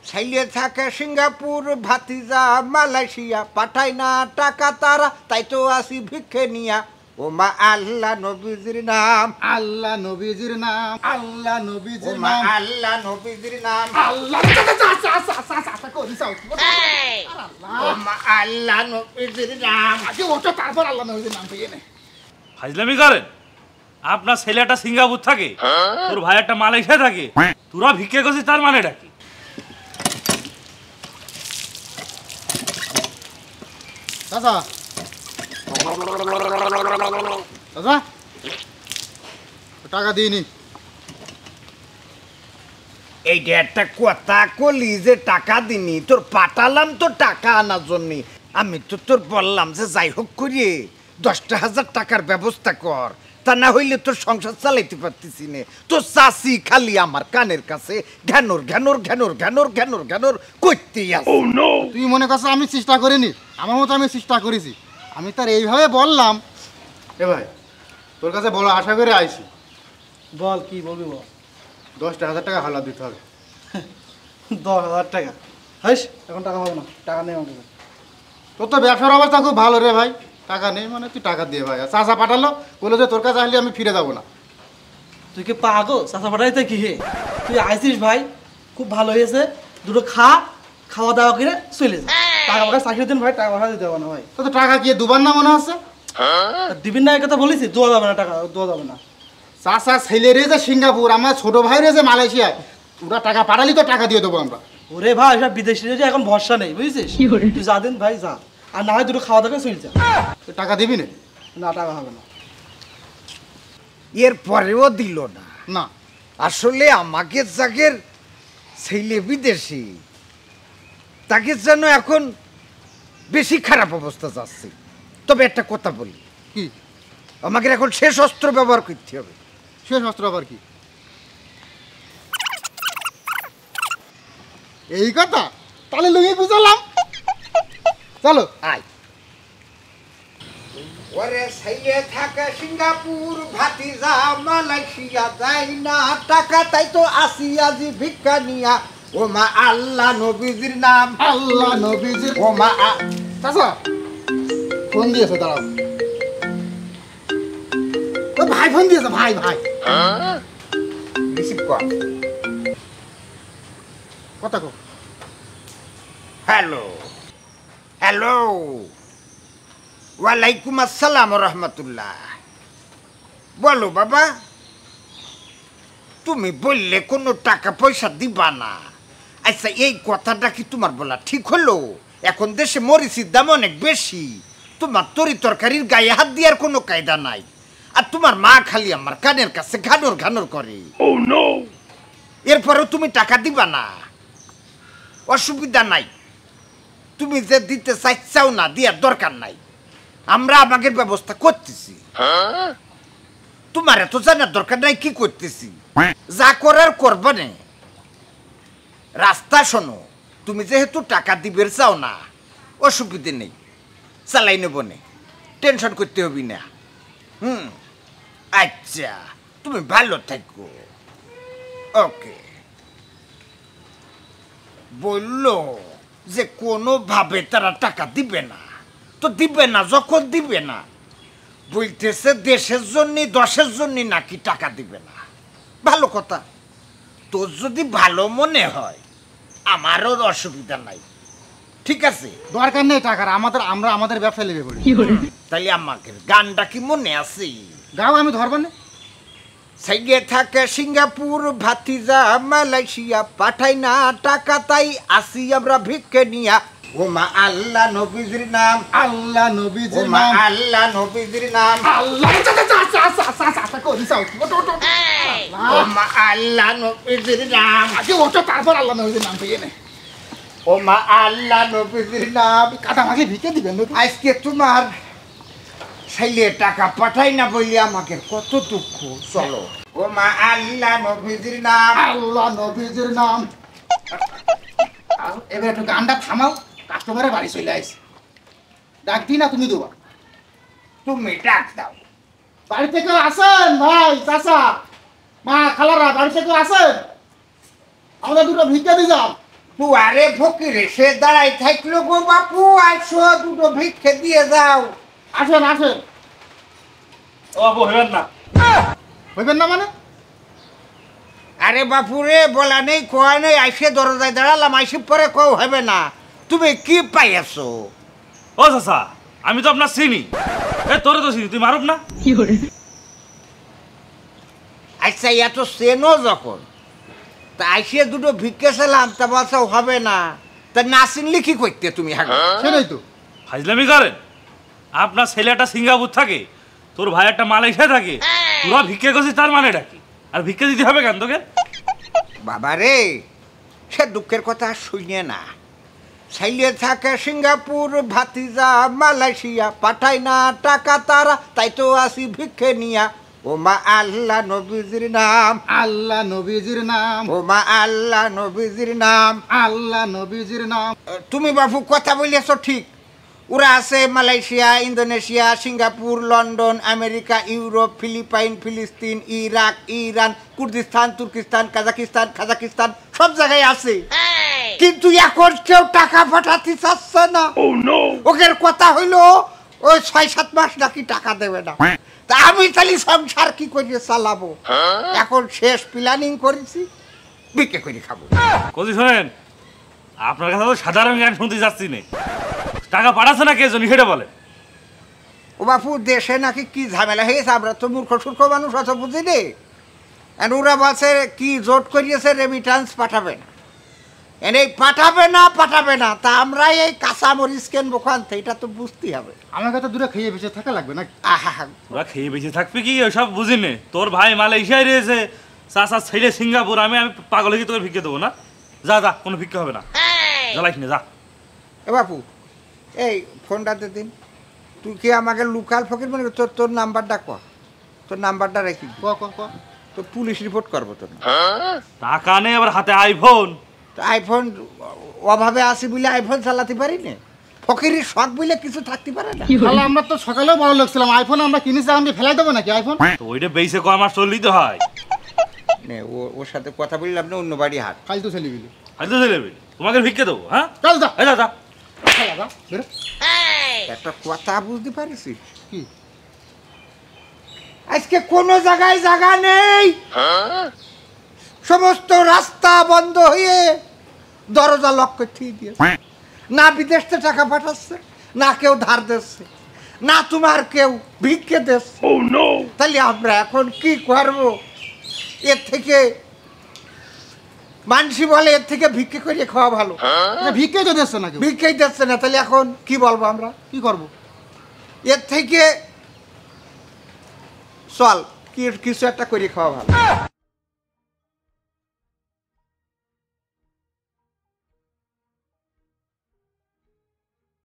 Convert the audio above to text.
ছেলে থাকে সিঙ্গাপুর, ভাতিজা মালয়েশিয়া, পাঠায় না টাকা তারা, তাই তো আসি ভিক্ষে নিয়া। ও মা আল্লাহ নবীজির নাম, আল্লাহ নবীজির নাম, আল্লাহ নবীজির মা নাম, আল্লাহ নবীজির নাম, আল্লাহ করি যাও ও মা আল্লাহ নবীজির নাম। আগে ওটা তারপর আল্লাহ নবীজির নাম পেয়ে নে। ফাজলামি করেন? আপনার ছেলে একটা সিঙ্গাপুর থাকে, তোর ভাই একটা মালয়েশিয়া থাকে, তোরা ভিক্ষে করছিস, তার মানেটা কি? চাচা চাচা টাকা দিইনি। এইটা একটা কথা কলি যে টাকা দিনি, তোর পাঠালাম তো টাকা আনার জন্যে। আমি তো তোর বললাম যে যাই হোক করিয়ে 10,000 টাকার ব্যবস্থা কর, তা না হইলে তোর সংসার চালাইতে পারতেছি না। তোর চাষি খালি আমার কানের কাছে ঘ্যানোর ঘ্যানোর ঘ্যানোর ঘ্যানোর ঘ্যানোর ঘ্যানোর করতেই আছে। তুই মনে করছো আমি চেষ্টা করিনি? আমার মতো আমি চেষ্টা করেছি। আমি তার এইভাবে বললাম, এ ভাই তোর কাছে বড় আশা করে আইছি, বল কি বলবি বল। 10,000 টাকা হালা দিতে হবে। 10,000 টাকা? হাইস, এখন টাকা পাবো না, টাকা নেই আমার কাছে। তোর তো ব্যবসার অবস্থা খুব ভালো রে ভাই, টাকা নেই মানে তুই টাকা দিয়ে ভাই। চাচা পাঠালো, বললো যে তোর কাছে আসলে আমি ফিরে যাবো না। তুই কি পাগো? চাষা পাঠাইতে কি হে? তুই আইসিস ভাই, খুব ভালো হয়েছে, দুটো খাওয়া দাওয়া করে চলে যা। টাকা পাকা চাকরি দিন ভাই, টাকা পাঠা দিতে হবে না ভাই। তো টাকা কি দুবার না মনে হচ্ছে? দিবিন না, এই কথা বলেছি? দেওয়া যাবে না, টাকা দেওয়া যাবে না। চাচা ছেলে রে যে সিঙ্গাপুর, আমার ছোট ভাই রে যে মালয়েশিয়ায়, ওরা টাকা পাঠালি তো টাকা দিয়ে দেবো আমরা। ওরে ভাই, সব বিদেশিরা যে এখন ভরসা নেই, বুঝছিস? তুই যা দিন ভাই যা, আর না হয় দুটো খাওয়া দাওয়া করে চলে যা। তুই টাকা দিবি না? না, টাকা হবে না। এর পরেও দিল না। না আসলে আমাকে জাগের ছেলে বিদেশি, তাকে যেন এখন বেশি খারাপ অবস্থা যাচ্ছে। তবে একটা কথা বলি, কি? আমাকে এখন শেষ অস্ত্র ব্যবহার করতে হবে। শেষ অস্ত্র আবার কি? এই কথা তাহলে লুঙ্গি বুঝালাম, চলো আয়। ওরে ছেলে থাকে সিঙ্গাপুর, ভাতিজা মালয়েশিয়া, যাই না টাকা, তাই তো আসি আজি ভিক্ষা নিয়া। ও মা আল্লাহ নবীজির নাম, আল্লাহ নবীজির। ও মা চাচা ফোন দিয়েছে, দাঁড়াও। ও ভাই ফোন দিয়েছে, ভাই ভাই রিসিভ কর। কথা কো। হ্যালো হ্যালো, ওয়ালাইকুম আসসালাম রহমতুল্লাহ। বলো বাবা, তুমি বললে কোনো টাকা পয়সা দিবা না। আচ্ছা, এই কথাটা কি তোমার বলা ঠিক হলো? এখন দেশে মরিচের দাম অনেক বেশি, তোমার তরি তরকারির গায়ে হাত দেওয়ার কোনো কায়দা নাই, আর তোমার মা খালি আমার কানের কাছে ঘানোর ঘানোর করে। এরপরেও তুমি টাকা দিবা না? অসুবিধা নাই, তুমি যে দিতে চাইছাও না, দেওয়ার দরকার নাই, আমরা আমাদের ব্যবস্থা করতেছি। তোমার এত জানার দরকার নাই কি করতেছি, যা করার করবা নে। রাস্তা শোনো, তুমি যেহেতু টাকা দিবে চাও না, অসুবিধে নেই, চালাই নেব নে, টেনশন করতে হবি না। আচ্ছা, তুমি ভালো থাকো। ওকে। বললো যে কোনোভাবে তারা টাকা দিবে না, তো দিবে না, যখন দিবে না বলতেছে দেশের জন্য 10-এর জন্য নাকি টাকা দিবে না। ভালো কথা, তোর যদি ভালো মনে হয় আমারও অসুবিধা নাই, ঠিক আছে। দরকার নেই টাকার, আমরা আমাদের ব্যবসা লেগে পড়ি। তাইলে আমাকে গানটা কি মনে আছে? গাও, আমি ধরবো না। ছেলে থাকে সিঙ্গাপুর, ভাতিজা মালয়েশিয়া, পাঠাই না টাকা, তাই আসি আমরা ভিক্ষে নিয়া। ও মা আল্লাহ নবীজির নাম, আল্লাহ নবীজির মা নাম, আল্লাহ নবীজির নাম, আল্লাহ করি যাও। ও মা আল্লাহ নবীজির নাম, আগে ওটা তারপর আল্লাহ নবীজির নাম পেয়ে নে। ও মা আল্লাহ নবীজির নাম। কাটা মাকে ভিকে দিবেন নাকি? আজকে তোমার ছেলে টাকা পাঠাই না বলি আমাকে কত দুঃখ। চলো। ও মা আল্লাহ নবীজির নাম, আল্লাহ নবীজির নাম। এবার একটু গানটা থামাও, কাস্টমারের বাড়ি চলে আসছে। ডাক দি না, তুমি দেবা। তুমি ডাক দাও। বাড়িতে কেউ আসেন ভাই, চাচা, মা, খালারা, বাড়িতে কেউ আসেন? আমাদের দুটো ভিক্ষা দিয়ে যাও। আরে ফকিরে সে দাঁড়াই থাকলো গো বাপু, আইসো দুটো ভিক্ষে দিয়ে যাও। আসেন আসেন। ও বাবু হইবেন না। হইবেন না মানে? আরে বাপু রে, বলা নেই কোয়া নেই, আইসে দরজায় দাঁড়ালাম, আইসে পরে কও হবে না। তুমি কি পাইয়াছো? ও চাচা, আমি তো আপনার চিনি। তোরে তো চিনি, তুই মারুক না। আচ্ছা এত চেনো যখন, তা আইসে দুটো ভিক্ষে ছিলাম, তা বলছো হবে না, তা না চিনলি কি করতে তুমি? সেটাই তো। ফাইজলামি করেন? আপনার ছেলে একটা সিঙ্গাপুর থাকে, তোর ভাই একটা মালয়েশিয়া থাকে, তোরা ভিক্ষে করছিস তার মানেটা কি? আর ভিক্ষে দিতে হবে কেন তোকে? বাবা রে, সে দুঃখের কথা শুনে না। ছেলে থাকে সিঙ্গাপুর, ভাতিজা মালয়েশিয়া, পাঠায় না টাকা তারা, তাই তো আসি ভিক্ষে নিয়া। ও মা আল্লাহ নবীজির নাম, আল্লাহ নবীজির নাম, ও মা আল্লাহ নবীজির নাম, আল্লাহ নবীজির নাম। তুমি বাবু কথা বলিয়াছ ঠিক। ওরা আছে Malaysia, Indonesia, Singapore, London, America, Europe, Philippine, ফিলিস্তিন, Iraq, Iran, Kurdistan, Turkistan, Kazakhstan, Kazakhstan, সব জায়গায় আছে। কিন্তু এখন কেউ টাকা পাঠাতে চাচ্ছে না। ওদের কথা হইলো ওই 6-7 মাস নাকি টাকা দেবে না। তা আমি তাহলে সংসার কি করে চালাবো? এখন শেষ প্ল্যানিং করেছি, বিক্রি করে খাবো। কদি শোনেন, আপনার কাছে তো সাধারণ জ্ঞান শুনতে যাচ্ছি না। টাকা পাঠাচ্ছে না কে জানি সেটা বলে। ও বাপু, দেশে নাকি কি ঝামেলা হয়েছে, আমরা তো মূর্খ সূর্খ মানুষ, অত বুঝি নে। ওরা বলছে কি জোট করিয়েছে, রেমিটান্স পাঠাবে না। এই পাঠাবে না, তা আমরা এই কাঁচা মরিচ কেনবো খান, এটা তো বুঝতেই হবে। আমাকে তো দূরে খেয়ে বেঁচে থাকা লাগবে নাকি? আহা, ওরা খেয়ে বেঁচে থাকবে কি ওইসব বুঝি নে। তোর ভাই মালয়েশিয়ায় রয়েছে, চাচা ছেলে সিঙ্গাপুর, আমি পাগল হয়ে তোকে ভিক্ষে দেবো না? যা যা, কোনো ভিক্ষে হবে না, জ্বালাইস না, যা। এ বাপু, এই ফোনটা দে দিন। তুই কি আমাকে লোকাল ফকির মনে কর? তোর নাম্বারটা ক, তোর নাম্বারটা রেখি, তো পুলিশ রিপোর্ট করবো তোর। টাকা নেই আবার হাতে আইফোন। আইফোন অভাবে আসি বলে আইফোন চালাতে পারি না, ফকিরের শখ বলে কিছু থাকতে পারে না। তাহলে আমরা তো সকালেও বড় লোক ছিলাম, আইফোন আমরা কিনেছি, আমি ফেলাই দেবো নাকি আইফোন? তো ওইটা বেইসে ক আমার চললিতে হয়। নে ওর সাথে কথা বললাম না, অন্য বাড়ি হাট। কাল তো ছেলে বিলি, হয়তো ছেলেবে তোমাকে ভিক্ষে দেবো। হ্যাঁ চল যা। এই যা যা। বেরো। একটা কথা বুঝতে পারিস কি? আজকে কোনো জায়গায় জায়গা নেই, সমস্ত রাস্তা বন্ধ হয়ে দরজা লক করে দিয়েছে। না বিদেশ থেকে টাকা পাঠাচ্ছে, না কেউ ধার দিচ্ছে, না তোমার কেউ ভিক্ষে দিচ্ছে। তাহলে আমরা এখন কি করবো? এর থেকে মানসি বলে এর থেকে ভিক্ষে করে খাওয়া ভালো। ভিক্ষে তো দিচ্ছে না কেউ, ভিক্ষেই দিচ্ছে না, তাহলে এখন কি বলবো আমরা? কি করবো? এর থেকে চল কিছু একটা করে খাওয়া ভালো।